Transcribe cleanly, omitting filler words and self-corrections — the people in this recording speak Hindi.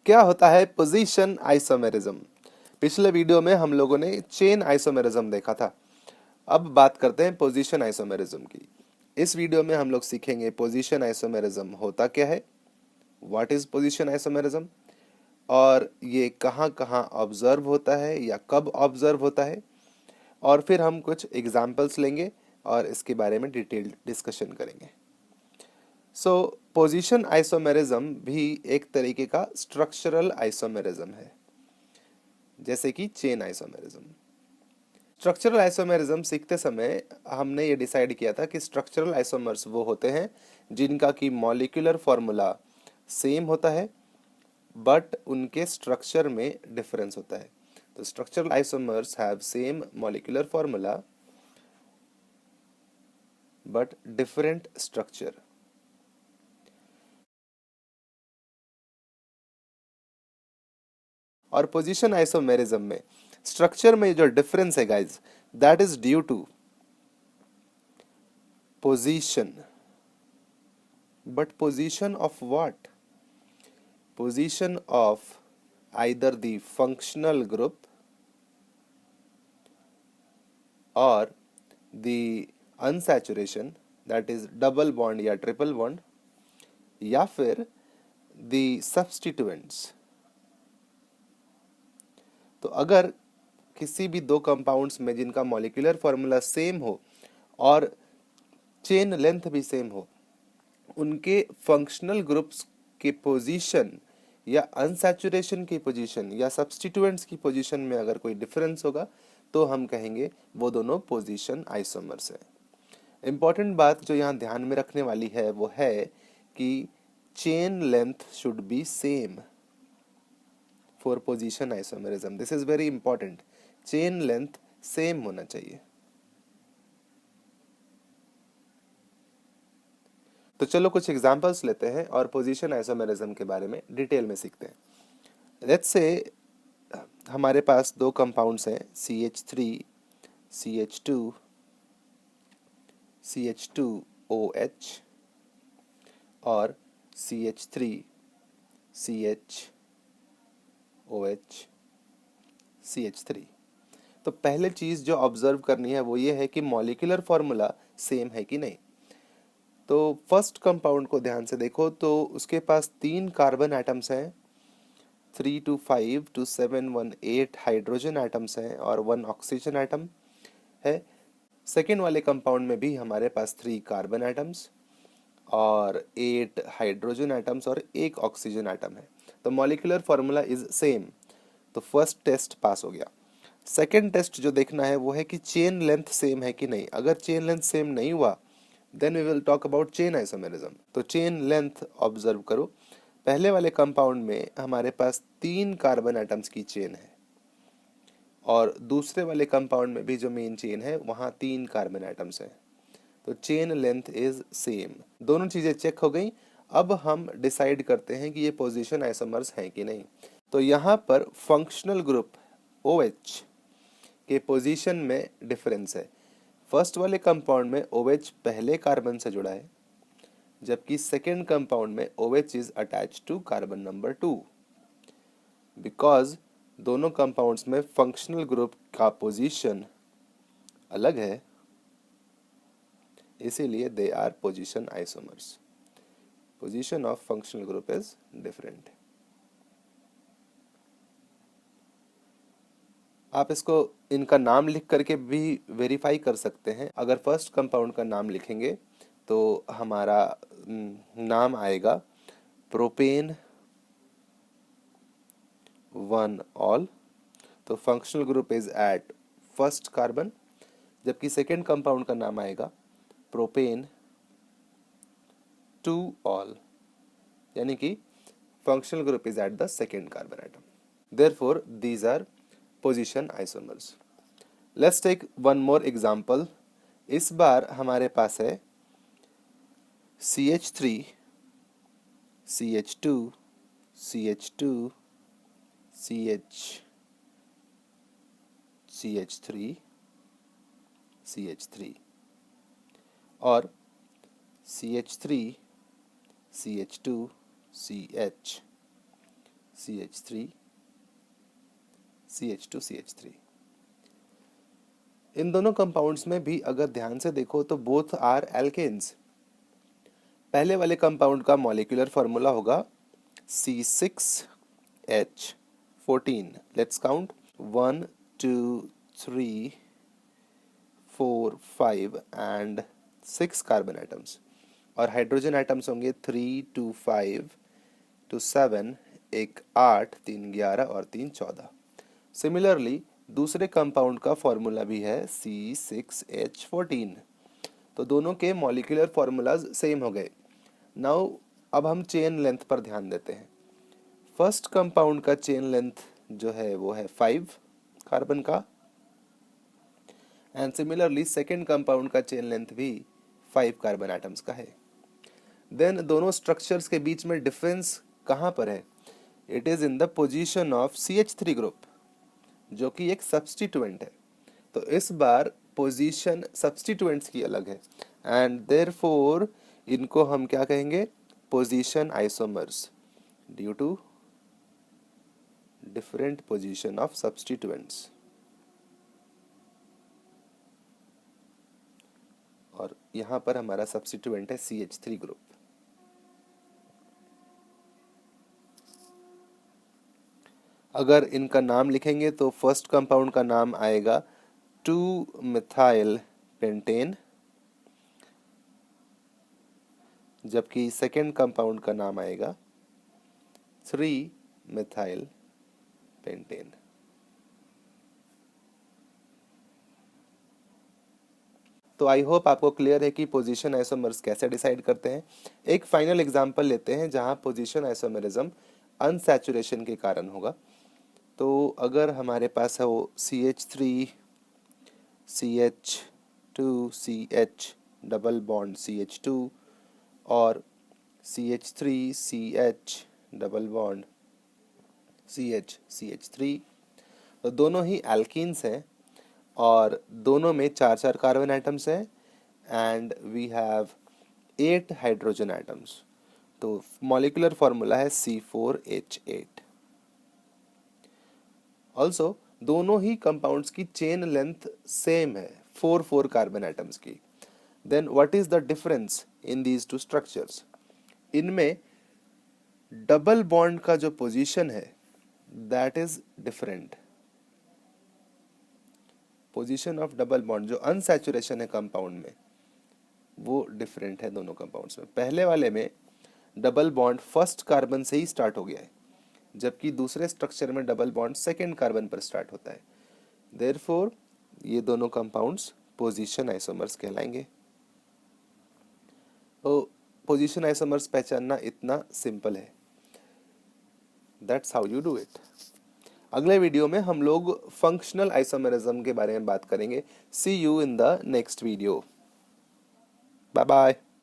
क्या होता है पोजीशन आइसोमेरिज्म? पिछले वीडियो में हम लोगों ने चेन आइसोमेरिज्म देखा था। अब बात करते हैं पोजीशन आइसोमेरिज्म की। इस वीडियो में हम लोग सीखेंगे पोजीशन आइसोमेरिज्म होता क्या है, व्हाट इज पोजीशन आइसोमेरिज्म, और ये कहाँ कहाँ ऑब्जर्व होता है या कब ऑब्जर्व होता है, और फिर हम कुछ एग्जाम्पल्स लेंगे और इसके बारे में डिटेल्ड डिस्कशन करेंगे। सो पोजीशन आइसोमेरिज्म भी एक तरीके का स्ट्रक्चरल आइसोमेरिज्म है, जैसे कि चेन आइसोमेरिज्म। स्ट्रक्चरल आइसोमेरिज्म सीखते समय हमने ये डिसाइड किया था कि स्ट्रक्चरल आइसोमर्स वो होते हैं जिनका की मॉलिक्यूलर फॉर्मूला सेम होता है बट उनके स्ट्रक्चर में डिफरेंस होता है। तो structural isomers have same molecular formula but different structure. और पोजीशन आइसोमेरिज्म में स्ट्रक्चर में जो डिफरेंस है guys, that is due to position. But position of what? Position of either the functional group or the unsaturation, that is double bond या triple bond, या फिर the substituents। तो अगर किसी भी दो कंपाउंड्स में जिनका मॉलिक्यूलर फॉर्मूला सेम हो और चेन लेंथ भी सेम हो, उनके फंक्शनल ग्रुप्स के पोजीशन या अनसैचुरेशन की पोजीशन या सब्स्टिट्यूएंट्स की पोजीशन में अगर कोई डिफरेंस होगा तो हम कहेंगे वो दोनों पोजीशन आइसोमर्स है। इंपॉर्टेंट बात जो यहाँ ध्यान में रखने वाली है वो है कि chain length should be same for position isomerism. This is very important. Chain length same होना चाहिए। तो चलो कुछ एग्जांपल्स लेते हैं और पोजीशन आइसोमेरिज्म के बारे में डिटेल में सीखते हैं। लेट्स से हमारे पास दो कंपाउंड्स हैं CH3 CH2 CH2OH और CH3 CHOH CH3। तो पहले चीज जो ऑब्जर्व करनी है वो ये है कि मॉलिक्यूलर फॉर्मूला सेम है कि नहीं। तो फर्स्ट कंपाउंड को ध्यान से देखो तो उसके पास 3 कार्बन एटम्स हैं, 3 to 5 to 7 1 8 हाइड्रोजन एटम्स हैं और 1 ऑक्सीजन एटम है। सेकेंड वाले कंपाउंड में भी हमारे पास 3 कार्बन एटम्स और 8 हाइड्रोजन एटम्स और 1 ऑक्सीजन एटम है। तो मॉलिक्यूलर फॉर्मूला इज सेम। तो फर्स्ट टेस्ट पास हो गया। सेकेंड टेस्ट जो देखना है वो है कि चेन लेंथ सेम है कि नहीं। अगर चेन लेंथ सेम नहीं हुआ then we will talk about chain isomerism. तो चेन लेंथ ऑब्जर्व करो। पहले वाले कंपाउंड में हमारे पास 3 कार्बन एटम्स की चेन है और दूसरे वाले कंपाउंड में भी जो मेन चेन है वहाँ 3 कार्बन एटम्स हैं। तो चेन लेंथ इज सेम। दोनों चीजें चेक हो गई। अब हम डिसाइड करते हैं कि ये पोजीशन आइसोमर्स हैं कि नहीं। तो यहाँ पर फंक्शनल ग्रुप OH के पोजीशन में डिफरेंस है। फर्स्ट वाले कंपाउंड में OH पहले कार्बन से जुड़ा है जबकि सेकेंड कंपाउंड में OH is attach to carbon number 2। Because दोनों कंपाउंड्स में फंक्शनल ग्रुप का पोजीशन अलग है इसीलिए they are position isomers. Position of functional group is different. आप इसको इनका नाम लिख करके भी वेरीफाई कर सकते हैं। अगर फर्स्ट कंपाउंड का नाम लिखेंगे तो हमारा नाम आएगा प्रोपेन 1 ऑल। तो functional group is at first carbon. जबकि सेकेंड कंपाउंड का नाम आएगा प्रोपेन 2 ऑल, यानी कि functional group is at the second carbon atom. Therefore these are position isomers. Let's take one more example. इस बार हमारे पास है CH3 CH2 CH2 CH3 CH3 और CH3 CH2 CH CH3 CH2 CH3। इन दोनों कंपाउंड्स में भी अगर ध्यान से देखो तो बोथ आर एल्केन्स। पहले वाले कंपाउंड का मॉलिक्यूलर फार्मूला होगा C6H14। Let's count 1 2 3 4 5 and 6 carbon atoms, और हाइड्रोजन एटम्स होंगे 3 2 5 2 7, एक 8, 3 11 और 3 14। सिमिलरली दूसरे कंपाउंड का फॉर्मूला भी है C6H14। तो दोनों के मॉलिक्यूलर फार्मूलाज सेम हो गए। नाउ अब हम चेन लेंथ पर ध्यान देते हैं। फर्स्ट कंपाउंड का चेन लेंथ जो है वो है 5 कार्बन का, एंड सिमिलरली सेकेंड कंपाउंड का चेन लेंथ भी 5 कार्बन एटम्स का है। देन दोनों स्ट्रक्चर्स के बीच में डिफरेंस कहाँ पर है? It is in the position of CH3 group, जो कि एक सब्स्टिट्यूएंट है। तो इस बार पोजीशन सब्स्टिट्यूएंट्स की अलग है, एंड देयरफॉर इनको हम क्या कहेंगे? Position isomers, due to different position of substituents. और यहां पर हमारा सब्स्टिट्यूएंट है CH3 ग्रुप। अगर इनका नाम लिखेंगे तो फर्स्ट कंपाउंड का नाम आएगा 2-मिथाइल पेंटेन, जबकि सेकेंड कंपाउंड का नाम आएगा 3-मिथाइल पेंटेन। तो आई होप आपको क्लियर है कि पोजीशन आइसोमर्स कैसे डिसाइड करते हैं। एक फाइनल एग्जांपल लेते हैं जहां पोजीशन आइसोमरिज्म अनसैचुरेशन के कारण होगा। तो अगर हमारे पास है वो CH3 CH2 CH double bond CH2 और CH3 CH double bond CH CH3, तो दोनों ही एल्कीन्स हैं और दोनों में 4 कार्बन एटम्स हैं, and we have 8 hydrogen atoms. तो मॉलिक्यूलर फार्मूला है C4H8। ऑल्सो दोनों ही कंपाउंड्स की चेन लेंथ सेम है, 4 कार्बन एटम्स की। Then what is the difference in these two structures? इनमें डबल बॉन्ड का जो पोजीशन है that is different. Position of double bond जो अनसैचुरेशन है कंपाउंड में, वो डिफरेंट है दोनों कंपाउंड्स में। पहले वाले में डबल बॉन्ड फर्स्ट कार्बन से ही स्टार्ट हो गया है, जबकि दूसरे स्ट्रक्चर में डबल बॉन्ड सेकेंड कार्बन पर स्टार्ट होता है। देयरफॉर ये दोनों कंपाउंड्स पोजीशन आइसोमर्स कहलाएंगे। तो पोजीशन आइसोमर्स पहचानना इतना सिंपल है। That's how you do it. अगले वीडियो में हम लोग फंक्शनल आइसोमरिज्म के बारे में बात करेंगे। See you in the next video. Bye bye.